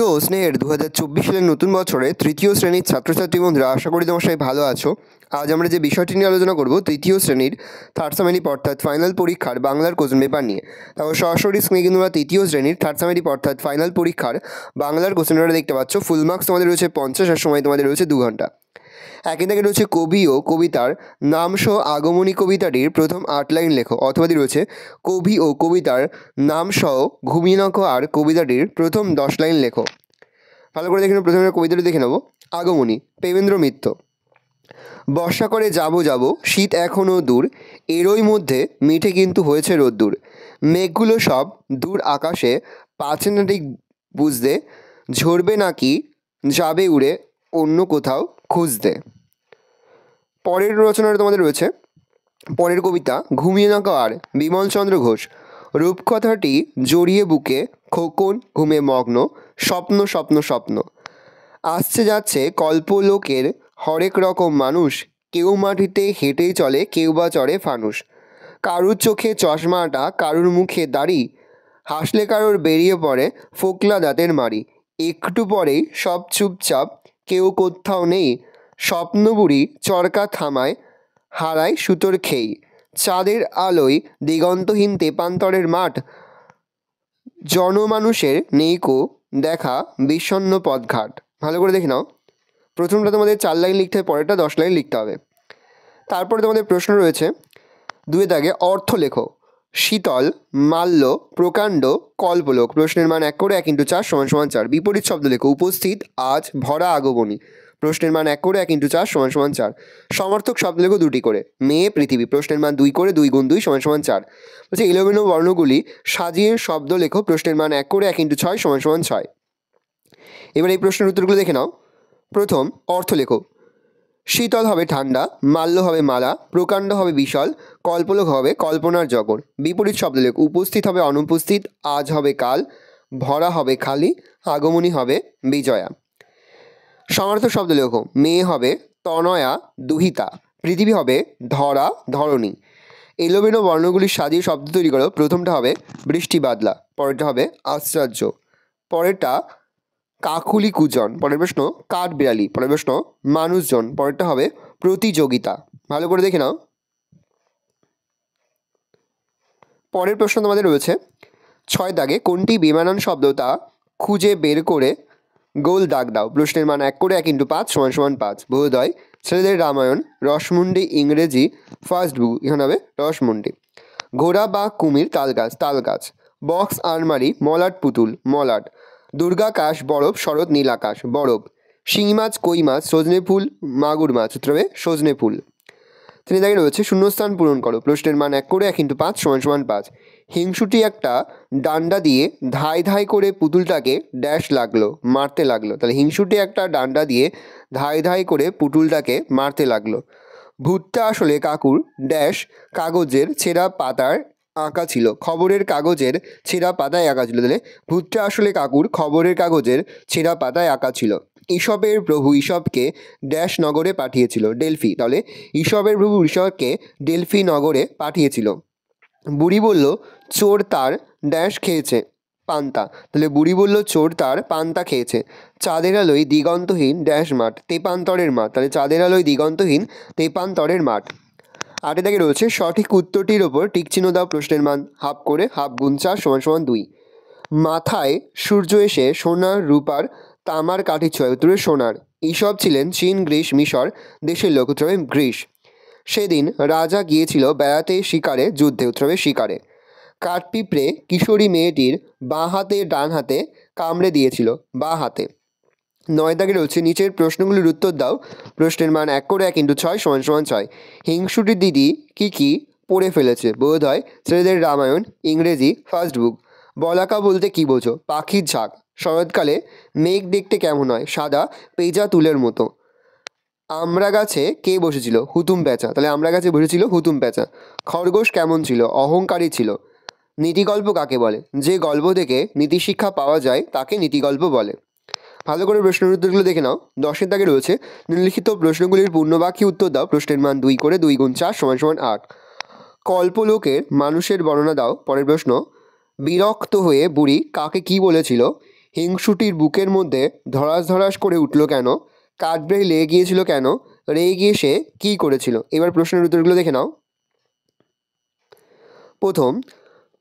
তো স্নেহের 2024 সালের নতুন বছরে তৃতীয় শ্রেণীর ছাত্রছাত্রী বন্ধুরা, আশা করি তোমার সবাই ভালো আছো। আজ আমরা যে বিষয়টি নিয়ে আলোচনা করব তৃতীয় শ্রেণীর থার্ড সেমিস্টার অর্থাৎ ফাইনাল পরীক্ষার বাংলার কোশ্চেন পেপার নিয়ে। তারপর সরাসরি স্ক্রিনে কিন্তু আমরা তৃতীয় শ্রেণীর থার্ড সেমিস্টার অর্থাৎ ফাইনাল পরীক্ষার বাংলার কোশ্চেন পেপার দেখতে পাচ্ছ। ফুল মার্কস তোমাদের রয়েছে 50, আর সময় তোমাদের রয়েছে 2 ঘন্টা। একই দাগে রয়েছে কবি ও কবিতার নাম সহ আগমনী কবিতাটির প্রথম 8 লাইন লেখো, অথবা রয়েছে কবি ও কবিতার নাম সহ ঘুমিয়ে আর কবিতাটির প্রথম 10 লাইন লেখো। ভালো করে দেখে নেব। প্রথমে কবিতাটি দেখে নেব। আগমনী, প্রেমেন্দ্র মিত্র। বর্ষা করে যাব শীত এখনও দূর, এরই মধ্যে মিঠে কিন্তু হয়েছে রোদ্দুর। মেঘগুলো সব দূর আকাশে, পাচ্ছে না ঠিক বুঝতে, ঝরবে নাকি যাবে উড়ে অন্য কোথাও খুঁজতে। পরের রচনাটা তোমাদের রয়েছে, পরের কবিতা ঘুমিয়ে না আর, বিমলচন্দ্র ঘোষ। রূপকথাটি জড়িয়ে বুকে, খোকন ঘুমে মগ্ন, স্বপ্ন স্বপ্ন স্বপ্ন। আসছে যাচ্ছে কল্পলোকের হরেক রকম মানুষ, কেউ মাটিতে হেঁটেই চলে, কেউ বা চড়ে ফানুস। কারুর চোখে চশমাটা, কারুর মুখে দাড়ি, হাসলে কারুর বেরিয়ে পড়ে ফোকলা দাঁতের মারি। একটু পরেই সব চুপচাপ, কেউ কোথাও নেই, স্বপ্নবুড়ি চরকা থামায়, হারায় সুতোর খেই। চাঁদের আলোয় দিগন্তহীন তেপান্তরের মাঠ, জনমানুষের নেইকো দেখা বিষণ্ণ পথঘাট। ভালো করে দেখে নাও। প্রথমটা তোমাদের 4 লাইন লিখতে হবে, পরেরটা 10 লাইন লিখতে হবে। তারপরে তোমাদের প্রশ্ন রয়েছে 2 দাগে অর্থ লেখো। শীতল, মাল্য, প্রকাণ্ড, কল্পলোক। প্রশ্নের মান 1 করে 1 × 4 = 4। বিপরীত শব্দ লেখো। উপস্থিত, আজ, ভরা, আগমনী। প্রশ্নের মান 1 করে 1 × 4 = 4। সমর্থক শব্দ লেখো 2টি করে। মেয়ে, পৃথিবী। প্রশ্নের মান 2 করে 2 × 2 = 4। বলছে এলোমেলো বর্ণগুলি সাজিয়ে শব্দ লেখো। প্রশ্নের মান 1 করে 1 × 6 = 6। এবার এই প্রশ্নের উত্তরগুলো দেখে নাও। প্রথম, অর্থ লেখো। শীতল হবে ঠান্ডা, মাল্য হবে মালা, প্রকাণ্ড হবে বিশাল, কল্পলোক হবে কল্পনার জগৎ। বিপরীত শব্দ লেখো। উপস্থিত হবে অনুপস্থিত, আজ হবে কাল, ভরা হবে খালি, আগমনী হবে বিজয়া। সমার্থক শব্দ লেখো। মেয়ে হবে তনয়া, দুহিতা। পৃথিবী হবে ধরা, ধরণী। এলোমেলো বর্ণগুলি সাজিয়ে শব্দ তৈরি করো। প্রথমটা হবে বৃষ্টি বাদলা, পরেরটা হবে আশ্চর্য, পরেরটা কাকুলি কুজন, পরের প্রশ্ন কাঠ বিড়ালি, পরের প্রশ্ন মানুষজন, পরেরটা হবে প্রতিযোগিতা। ভালো করে দেখে নাও। পরের প্রশ্ন তোমাদের রয়েছে 6 দাগে কোনটি বেমানান শব্দ তা খুঁজে বের করে গোল দাগ দাও। প্রশ্নের মান 1 করে 1 × 5 = 5। বোধোদয়, ছেলেদের রামায়ণ, রসমুন্ডি ইংরেজি ফার্স্ট বুক, এখানে হবে রসমুন্ডি। ঘোড়া বা কুমির, তালগাছ, তালগাছ। বক্স আলমারি, মলাট পুতুল, মলাট। দুর্গাকাশ, বরফ, শরৎ, নীল আকাশ, বরফ। শিঙি মাছ, কই মাছ, সজনে ফুল, মাগুর মাছ, উত্তর হবে সজনে ফুল। 3 দাগে রয়েছে শূন্যস্থান পূরণ করো। প্রশ্নের মান 1 করে 1 × 5 = 5। হিংসুটি একটা ডান্ডা দিয়ে ধাই ধাই করে পুতুলটাকে ড্যাশ লাগলো, মারতে লাগলো। তাহলে হিংসুটি একটা ডান্ডা দিয়ে ধাই ধাই করে পুতুলটাকে মারতে লাগলো। ভূতটা আসলে কাকুর ড্যাশ কাগজের ছেঁড়া পাতার আঁকা ছিল, খবরের কাগজের ছেঁড়া পাতায় আঁকা ছিল। তাহলে ভূতটা আসলে কাকুর খবরের কাগজের ছেঁড়া পাতায় আঁকা ছিল। ঈশপের প্রভু ঈশপকে ড্যাশ নগরে পাঠিয়েছিল, ডেলফি। তাহলে ঈশপের প্রভু ঈশপকে ডেলফি নগরে পাঠিয়েছিল। বুড়ি বলল চোর তার ড্যাশ খেয়েছে, পান্তা। তাহলে বুড়ি বলল চোর তার পান্তা খেয়েছে। চাঁদের আলোয় দিগন্তহীন ড্যাশ মাঠ, তেপান্তরের মাঠ। তাহলে চাঁদের আলোয় দিগন্তহীন তেপান্তরের মাঠ। 8 দাগে রয়েছে সঠিক উত্তরটির ওপর টিকচিহ্ন দাও। প্রশ্নের মান হাফ করে হাফ × 4 = 2। মাথায় সূর্য এসে সোনার রূপার তামার কাঠি ছোঁয়, উত্তরে সোনার। ঈশপ ছিলেন চীন, গ্রিস, মিশর দেশের লোক, উত্তর হবে গ্রিস। সেদিন রাজা গিয়েছিল বেড়াতে শিকারে, যুদ্ধে, উত্তর হবে শিকারে। কাঠপিঁপড়ে কিশোরী মেয়েটির বাঁ হাতে ডান হাতে কামড়ে দিয়েছিল, বাঁ হাতে। 9 দাগে রয়েছে নিচের প্রশ্নগুলির উত্তর দাও। প্রশ্নের মান 1 করে 1 × 6 = 6। হিংসুটির দিদি কি পড়ে ফেলেছে। বোধোদয়, ছেলেদের রামায়ণ, ইংরেজি ফার্স্ট বুক। বলাকা বলতে কি বোঝো? পাখির ঝাঁক। শরৎকালে মেঘ দেখতে কেমন হয়? সাদা, পেঁজা তুলের মতো। আমড়া গাছে কে বসেছিল? হুতুম প্যাঁচা। তাহলে আমড়া গাছে বসেছিল হুতুম প্যাঁচা। খরগোশ কেমন ছিল? অহংকারী ছিল। নীতিগল্প কাকে বলে? যে গল্প থেকে নীতিশিক্ষা পাওয়া যায় তাকে নীতিগল্প বলে। ভালো করে প্রশ্নের উত্তরগুলো দেখে নাও। 10 দাগে রয়েছে নিম্নলিখিত প্রশ্নগুলির পূর্ণবাক্যে উত্তর দাও। প্রশ্নের মান 2 করে 2 × 4 = 8। কল্পলোকের মানুষের বর্ণনা দাও। পরের প্রশ্ন বিরক্ত হয়ে বুড়ি কাকে কি বলেছিল? হিংসুটির বুকের মধ্যে ধড়াস ধড়াস করে উঠল কেন? কাঠবেড়ালি লেগে গিয়েছিল কেন? রেগে গিয়ে সে কী করেছিল? এবার প্রশ্নের উত্তরগুলো দেখে নাও। প্রথম,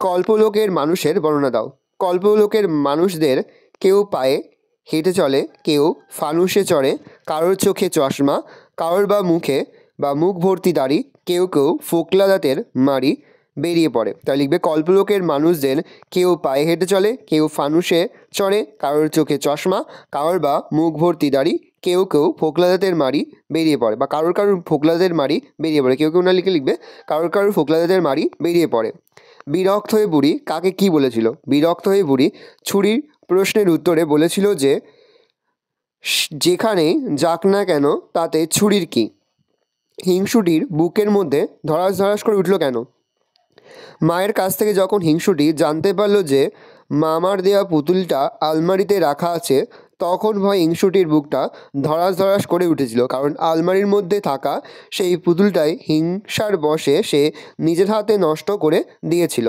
কল্পলোকের মানুষের বর্ণনা দাও। কল্পলোকের মানুষদের কেউ পায়ে হেঁটে চলে, কেউ ফানুসে চড়ে, কারোর চোখে চশমা, কারোর বা মুখে বা মুখ ভর্তি দাড়ি, কেউ কেউ ফোকলা দাঁতের মাড়ি বেরিয়ে পড়ে। তাই লিখবে কল্পলোকের মানুষদের কেউ পায়ে হেঁটে চলে, কেউ ফানুসে চড়ে, কারোর চোখে চশমা, কারোর বা মুখ ভর্তি দাড়ি, কেউ কেউ ফোকলা দাঁতের মাড়ি বেরিয়ে পড়ে, বা কারোর ফোকলা দাঁতের মাড়ি বেরিয়ে পড়ে, কেউ কেউ না লিখবে কারোর ফোকলা দাঁতের মাড়ি বেরিয়ে পড়ে। বিরক্ত হয়ে বুড়ি কাকে কি বলেছিল? বিরক্ত হয়ে বুড়ি ছুরির প্রশ্নের উত্তরে বলেছিল যে যেখানেই যাক না কেন তাতে ছুরির কি? হিংসুটির বুকের মধ্যে ধড়াস ধড়াস করে উঠল কেন? মায়ের কাছ থেকে যখন হিংসুটি জানতে পারল যে মামার দেওয়া পুতুলটা আলমারিতে রাখা আছে, তখন ভয় হিংসুটির বুকটা ধড়াস ধড়াস করে উঠেছিল, কারণ আলমারির মধ্যে থাকা সেই পুতুলটাই হিংসার বশে সে নিজের হাতে নষ্ট করে দিয়েছিল।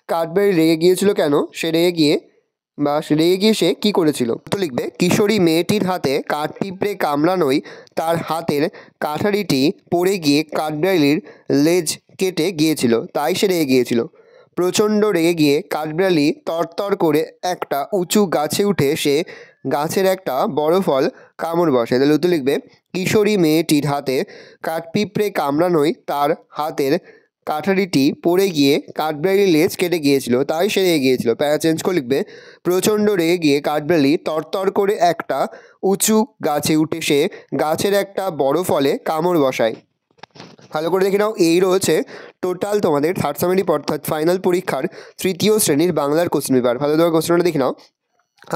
কাঠবেড়ালি রেগে গিয়েছিল কেন? সে রেগে গিয়ে সে কী করেছিল? তো লিখবে কিশোরী মেয়েটির হাতে কাঠ পিঁপড়ে কামড়ানোয় তার হাতের কাঠারিটি পড়ে গিয়ে কাঠবেড়ালির লেজ কেটে গিয়েছিল, তাই সে রেগে গিয়েছিল। প্রচণ্ড রেগে গিয়ে কাঠবেড়ালি তরতর করে একটা উঁচু গাছে উঠে সে গাছের একটা বড় ফল কামড় বসে। তাহলে উত্তর লিখবে কিশোরী মেয়েটির হাতে কাঠপিঁপড়ে কামড়ানোয় তার হাতের কাঠারিটি পড়ে গিয়ে কাঠবেড়ালির লেজ কেটে গিয়েছিল, তাই সে রেগে গিয়েছিল। প্যারা চেঞ্জ করে লিখবে প্রচণ্ড রেগে গিয়ে কাঠবেড়ালি তরতর করে একটা উঁচু গাছে উঠে সে গাছের একটা বড় ফলে কামড় বসায়। ভালো করে দেখে নাও, এই রয়েছে টোটাল তোমাদের থার্ড সেমিস্টার অর্থাৎ ফাইনাল পরীক্ষার তৃতীয় শ্রেণীর বাংলার কোশ্চেন পেপার। ভালো করে কোশ্চেনটা দেখে নাও।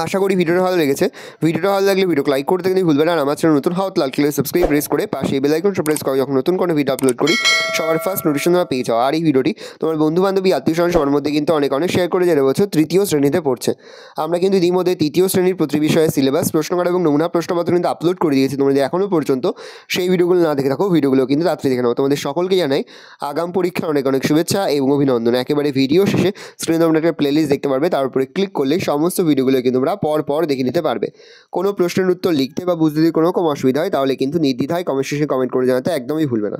আশা করি ভিডিওটা ভালো লেগেছে। ভিডিওটা ভালো লাগলে ভিডিওকে লাইক করতে কিন্তু ভুলবে না। আর আমার চ্যানেল নতুন হওয়া লাল কালার সাবস্ক্রাইব প্রেস করে পাশে বেল আইকনটা প্রেস করো, যখন নতুন কোনো ভিডিও আপলোড করি সবার ফার্স্ট নোটিফিকেশন তোমরা পেয়ে যাও। আর এই ভিডিওটি তোমার বন্ধু বান্ধবী আত্মীয়স্বজন সবার মধ্যে কিন্তু অনেক শেয়ার করে যারা বছর তৃতীয় শ্রেণীতে পড়ছে। আমরা কিন্তু ইতিমধ্যে তৃতীয় শ্রেণীর প্রতি বিষয়ে সিলেবাস, প্রশ্নকার এবং নমুনা প্রশ্নপত্র কিন্তু আপলোড করে দিয়েছি। তোমরা যদি এখনও পর্যন্ত সেই ভিডিওগুলো না দেখে থাকো, ভিডিওগুলো কিন্তু তাড়াতাড়ি দেখে নাও। তোমাদের সকলকে জানাই আগাম পরীক্ষার অনেক শুভেচ্ছা এবং অভিনন্দন। একেবারে ভিডিও শেষে স্ক্রিনে তোমরা একটা প্লেলিস্ট দেখতে পারবে, তার উপরে ক্লিক করলে সমস্ত ভিডিওগুলো কিন্তু তোমরা পর দেখে নিতে পারবে। কোনো প্রশ্নের উত্তর লিখতে বা বুঝতে যদি কোনো রকম অসুবিধা হয় তাহলে কিন্তু নির্দ্বিধায় কমেন্ট সেকশনে কমেন্ট করে জানাতে একদমই ভুলবে না।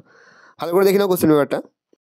ভালো করে দেখে নাও কোশ্চেন পেপারটা।